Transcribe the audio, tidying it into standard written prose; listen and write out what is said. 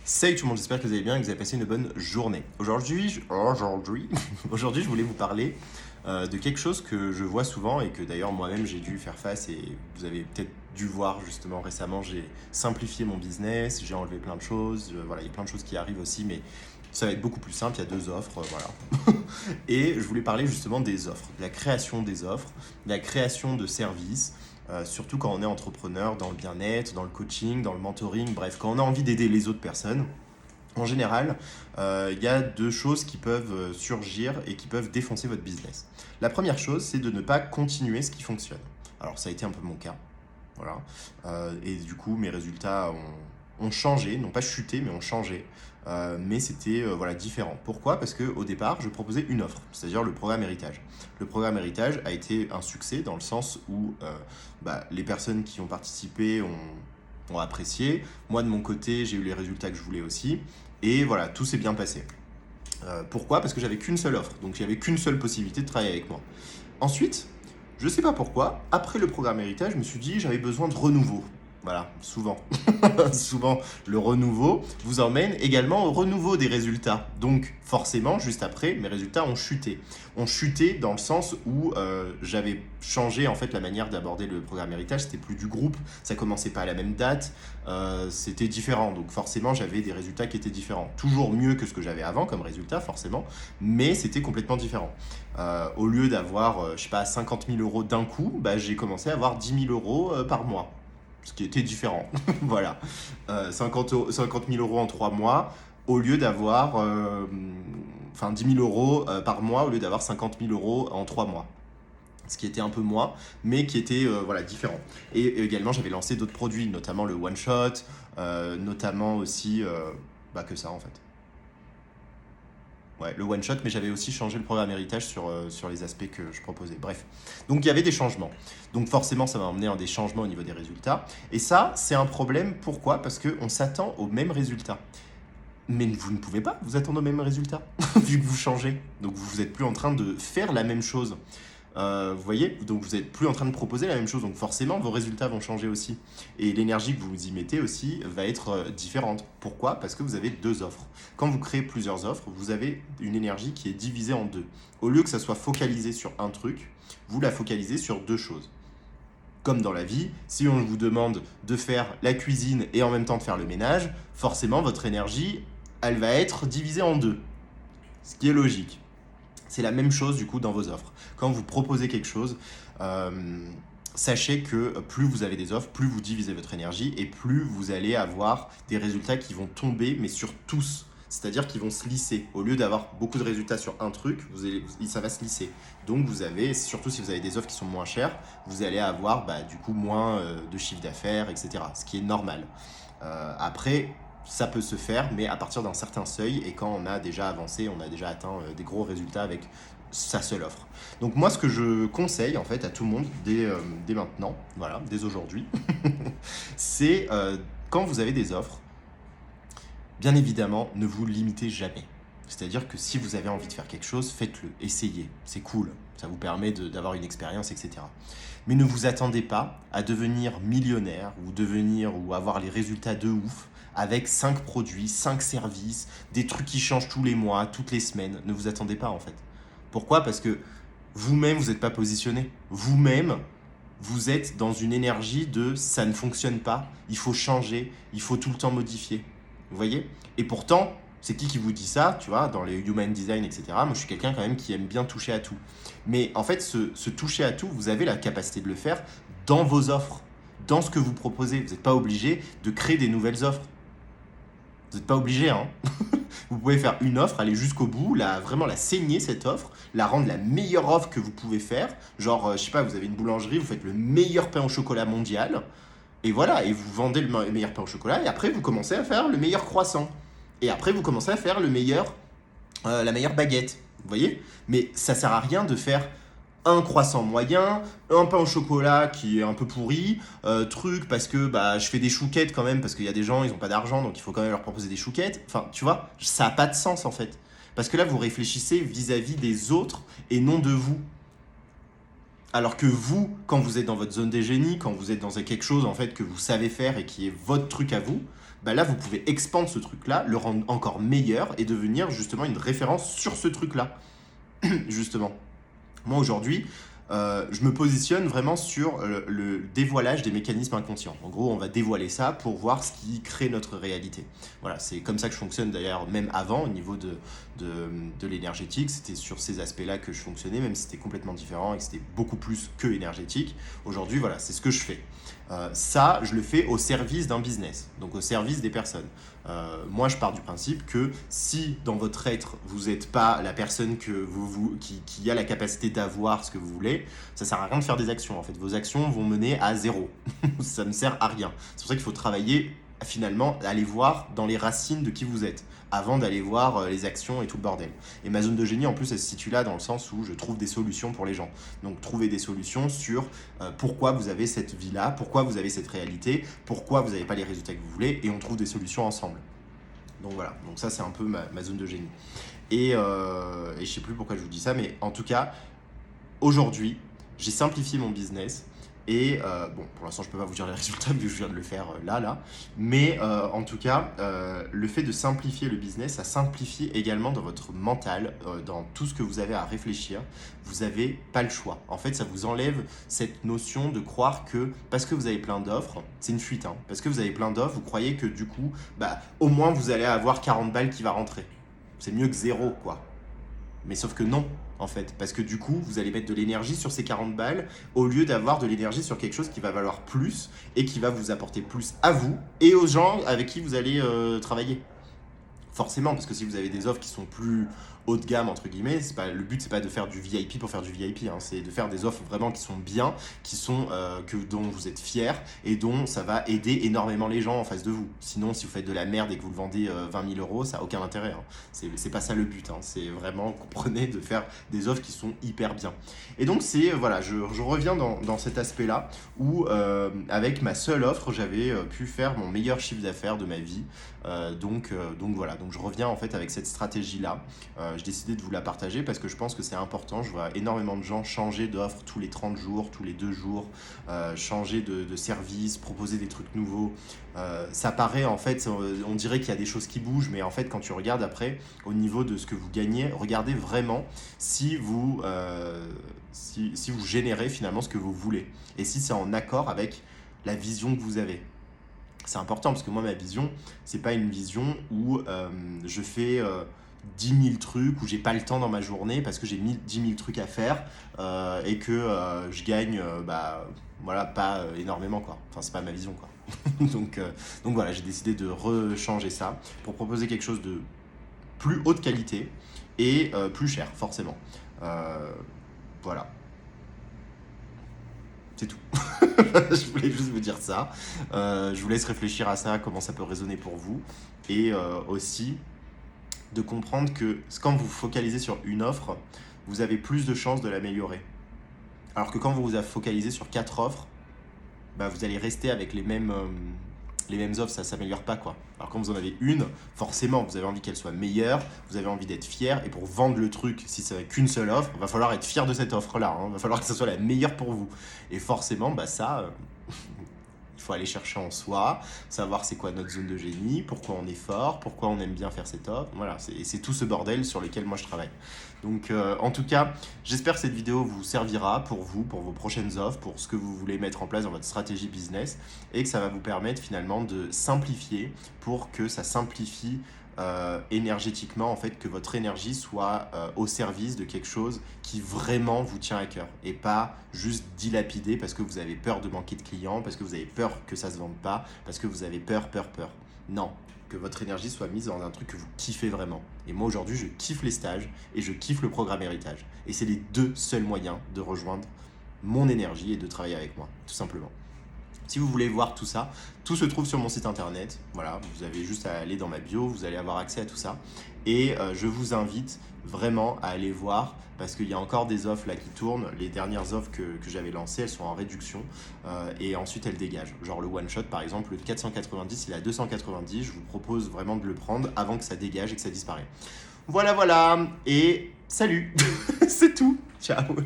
Salut tout le monde, j'espère que vous allez bien et que vous avez passé une bonne journée. Aujourd'hui, je voulais vous parler de quelque chose que je vois souvent et que d'ailleurs moi-même j'ai dû faire face et vous avez peut-être dû voir justement récemment. J'ai simplifié mon business, j'ai enlevé plein de choses, voilà, il y a plein de choses qui arrivent aussi, mais ça va être beaucoup plus simple, il y a deux offres, voilà. Et je voulais parler justement des offres, de la création des offres, de la création de services. Surtout quand on est entrepreneur dans le bien-être, dans le coaching, dans le mentoring, bref, quand on a envie d'aider les autres personnes, en général, il y a deux choses qui peuvent surgir et qui peuvent défoncer votre business. La première chose, c'est de ne pas continuer ce qui fonctionne. Alors ça a été un peu mon cas, voilà. Et du coup, mes résultats ont changé, non pas chuté, mais ont changé. Mais c'était voilà, différent. Pourquoi? Parce qu'au départ, je proposais une offre, c'est-à-dire le programme héritage. Le programme héritage a été un succès dans le sens où les personnes qui ont participé ont apprécié. Moi, de mon côté, j'ai eu les résultats que je voulais aussi. Et voilà, tout s'est bien passé. Pourquoi? Parce que j'avais qu'une seule offre. Donc, j'avais qu'une seule possibilité de travailler avec moi. Ensuite, je sais pas pourquoi, après le programme héritage, je me suis dit j'avais besoin de renouveau. Voilà, souvent. Souvent, le renouveau vous emmène également au renouveau des résultats. Donc, forcément, juste après, mes résultats ont chuté. Ont chuté dans le sens où j'avais changé en fait la manière d'aborder le programme héritage. C'était plus du groupe, ça commençait pas à la même date, c'était différent. Donc, forcément, j'avais des résultats qui étaient différents. Toujours mieux que ce que j'avais avant comme résultat, forcément, mais c'était complètement différent. Au lieu d'avoir, je sais pas, 50 000 euros d'un coup, j'ai commencé à avoir 10 000 euros par mois. Ce qui était différent. Voilà. 50 000 euros en 3 mois, au lieu d'avoir. 10 000 euros par mois, au lieu d'avoir 50 000 euros en 3 mois. Ce qui était un peu moins, mais qui était voilà, différent. Et également, j'avais lancé d'autres produits, notamment le one shot, notamment aussi. Que ça en fait. Ouais, le one shot, mais j'avais aussi changé le programme héritage sur les aspects que je proposais. Bref. Donc il y avait des changements. Donc forcément, ça m'a emmené à des changements au niveau des résultats. Et ça, c'est un problème. Pourquoi? Parce qu'on s'attend aux mêmes résultats. Mais vous ne pouvez pas vous attendre aux mêmes résultats, vu que vous changez. Donc vous n'êtes plus en train de faire la même chose. Vous voyez? Donc vous n'êtes plus en train de proposer la même chose. Donc forcément, vos résultats vont changer aussi. Et l'énergie que vous y mettez aussi va être différente. Pourquoi? Parce que vous avez deux offres. Quand vous créez plusieurs offres, vous avez une énergie qui est divisée en deux. Au lieu que ça soit focalisé sur un truc, vous la focalisez sur deux choses. Comme dans la vie, si on vous demande de faire la cuisine et en même temps de faire le ménage, forcément votre énergie, elle va être divisée en deux. Ce qui est logique. C'est la même chose du coup dans vos offres. Quand vous proposez quelque chose, sachez que plus vous avez des offres, plus vous divisez votre énergie et plus vous allez avoir des résultats qui vont tomber, mais sur tous. C'est-à-dire qu'ils vont se lisser. Au lieu d'avoir beaucoup de résultats sur un truc, ça va se lisser. Donc vous avez, surtout si vous avez des offres qui sont moins chères, vous allez avoir du coup moins de chiffre d'affaires, etc. Ce qui est normal. Après, ça peut se faire, mais à partir d'un certain seuil et quand on a déjà avancé, on a déjà atteint des gros résultats avec sa seule offre. Donc moi, ce que je conseille en fait à tout le monde dès maintenant, voilà, dès aujourd'hui, c'est quand vous avez des offres, bien évidemment, ne vous limitez jamais. C'est-à-dire que si vous avez envie de faire quelque chose, faites-le, essayez, c'est cool, ça vous permet d'avoir une expérience, etc. Mais ne vous attendez pas à devenir millionnaire ou avoir les résultats de ouf avec 5 produits, 5 services, des trucs qui changent tous les mois, toutes les semaines. Ne vous attendez pas en fait. Pourquoi? Parce que vous-même, vous n'êtes pas positionné. Vous-même, vous êtes dans une énergie de ça ne fonctionne pas, il faut changer, il faut tout le temps modifier. Vous voyez? Et pourtant, c'est qui vous dit ça, tu vois, dans les human design, etc. Moi, je suis quelqu'un quand même qui aime bien toucher à tout. Mais en fait, ce toucher à tout, vous avez la capacité de le faire dans vos offres, dans ce que vous proposez. Vous n'êtes pas obligé de créer des nouvelles offres. Vous n'êtes pas obligé, hein. Vous pouvez faire une offre, aller jusqu'au bout, vraiment la saigner cette offre, la rendre la meilleure offre que vous pouvez faire. Genre, je sais pas, vous avez une boulangerie, vous faites le meilleur pain au chocolat mondial. Et voilà, et vous vendez le meilleur pain au chocolat, et après vous commencez à faire le meilleur croissant. Et après vous commencez à faire la meilleure baguette. Vous voyez? Mais ça sert à rien de faire un croissant moyen, un pain au chocolat qui est un peu pourri, parce que je fais des chouquettes quand même, parce qu'il y a des gens, ils n'ont pas d'argent, donc il faut quand même leur proposer des chouquettes. Enfin, tu vois, ça n'a pas de sens en fait. Parce que là, vous réfléchissez vis-à-vis des autres et non de vous. Alors que vous, quand vous êtes dans votre zone des génies, quand vous êtes dans quelque chose en fait que vous savez faire et qui est votre truc à vous, bah là, vous pouvez expandre ce truc-là, le rendre encore meilleur et devenir justement une référence sur ce truc-là, justement. Moi, aujourd'hui, je me positionne vraiment sur le dévoilage des mécanismes inconscients. En gros, on va dévoiler ça pour voir ce qui crée notre réalité. Voilà, c'est comme ça que je fonctionne d'ailleurs, même avant, au niveau de l'énergétique. C'était sur ces aspects-là que je fonctionnais, même si c'était complètement différent et que c'était beaucoup plus que énergétique. Aujourd'hui, voilà, c'est ce que je fais. Ça, je le fais au service d'un business, donc au service des personnes. Moi, je pars du principe que si dans votre être, vous n'êtes pas la personne qui a la capacité d'avoir ce que vous voulez, ça ne sert à rien de faire des actions. En fait, vos actions vont mener à zéro. Ça ne sert à rien. C'est pour ça qu'il faut travailler, finalement, aller voir dans les racines de qui vous êtes, avant d'aller voir les actions et tout le bordel. Et ma zone de génie, en plus, elle se situe là dans le sens où je trouve des solutions pour les gens. Donc, trouver des solutions sur pourquoi vous avez cette vie-là, pourquoi vous avez cette réalité, pourquoi vous n'avez pas les résultats que vous voulez, et on trouve des solutions ensemble. Donc voilà, donc ça c'est un peu ma zone de génie. Et je sais plus pourquoi je vous dis ça, mais en tout cas, aujourd'hui, j'ai simplifié mon business. Et bon, pour l'instant, je ne peux pas vous dire les résultats vu que je viens de le faire là. Mais en tout cas, le fait de simplifier le business, ça simplifie également dans votre mental, dans tout ce que vous avez à réfléchir. Vous n'avez pas le choix. En fait, ça vous enlève cette notion de croire que parce que vous avez plein d'offres, c'est une fuite, hein, parce que vous avez plein d'offres, vous croyez que du coup, bah, au moins vous allez avoir 40 balles qui va rentrer. C'est mieux que zéro, quoi. Mais sauf que non, en fait, parce que du coup, vous allez mettre de l'énergie sur ces 40 balles au lieu d'avoir de l'énergie sur quelque chose qui va valoir plus et qui va vous apporter plus à vous et aux gens avec qui vous allez travailler. Forcément, parce que si vous avez des offres qui sont plus haut de gamme, entre guillemets, le but, c'est pas de faire du VIP pour faire du VIP, hein, c'est de faire des offres vraiment qui sont bien, dont vous êtes fiers et dont ça va aider énormément les gens en face de vous. Sinon, si vous faites de la merde et que vous le vendez 20 000 euros, ça n'a aucun intérêt. Hein. C'est pas ça le but, hein. C'est vraiment, comprenez, de faire des offres qui sont hyper bien. Et donc, voilà, je reviens dans cet aspect-là où, avec ma seule offre, j'avais pu faire mon meilleur chiffre d'affaires de ma vie. Donc voilà, donc je reviens en fait avec cette stratégie-là. J'ai décidé de vous la partager parce que je pense que c'est important. Je vois énormément de gens changer d'offre tous les 30 jours, tous les 2 jours, changer de service, proposer des trucs nouveaux. Ça paraît en fait, on dirait qu'il y a des choses qui bougent, mais en fait quand tu regardes après, au niveau de ce que vous gagnez, regardez vraiment si vous générez finalement ce que vous voulez et si c'est en accord avec la vision que vous avez. C'est important parce que moi, ma vision, c'est pas une vision où je fais 10 000 trucs, où j'ai pas le temps dans ma journée parce que j'ai 10 000 trucs à faire et que je gagne voilà, pas énormément, quoi. Enfin, c'est pas ma vision, quoi. donc voilà, j'ai décidé de rechanger ça pour proposer quelque chose de plus haute qualité et plus cher, forcément. Voilà. C'est tout. Je voulais juste vous dire ça. Je vous laisse réfléchir à ça, comment ça peut résonner pour vous. Et aussi de comprendre que quand vous focalisez sur une offre, vous avez plus de chances de l'améliorer. Alors que quand vous vous focalisez sur 4 offres, bah, vous allez rester avec les mêmes offres, ça ne s'améliore pas, quoi. Alors quand vous en avez une, forcément, vous avez envie qu'elle soit meilleure, vous avez envie d'être fier, et pour vendre le truc, si c'est qu'une seule offre, il va falloir être fier de cette offre-là, hein. Il va falloir que ce soit la meilleure pour vous. Et forcément, bah ça, il faut aller chercher en soi, savoir c'est quoi notre zone de génie, pourquoi on est fort, pourquoi on aime bien faire cette offre. Voilà, c'est tout ce bordel sur lequel moi je travaille. Donc en tout cas, j'espère que cette vidéo vous servira pour vous, pour vos prochaines offres, pour ce que vous voulez mettre en place dans votre stratégie business et que ça va vous permettre finalement de simplifier pour que ça simplifie énergétiquement, en fait, que votre énergie soit au service de quelque chose qui vraiment vous tient à cœur et pas juste dilapider parce que vous avez peur de manquer de clients, parce que vous avez peur que ça se vende pas, parce que vous avez peur. Non, que votre énergie soit mise dans un truc que vous kiffez vraiment. Et moi aujourd'hui, je kiffe les stages et je kiffe le programme héritage. Et c'est les 2 seuls moyens de rejoindre mon énergie et de travailler avec moi, tout simplement. Si vous voulez voir tout ça, tout se trouve sur mon site internet. Voilà, vous avez juste à aller dans ma bio, vous allez avoir accès à tout ça. Et je vous invite vraiment à aller voir parce qu'il y a encore des offres là qui tournent. Les dernières offres que j'avais lancées, elles sont en réduction et ensuite elles dégagent. Genre le one shot par exemple, le 490, il est à 290. Je vous propose vraiment de le prendre avant que ça dégage et que ça disparaisse. Voilà, et salut. C'est tout. Ciao.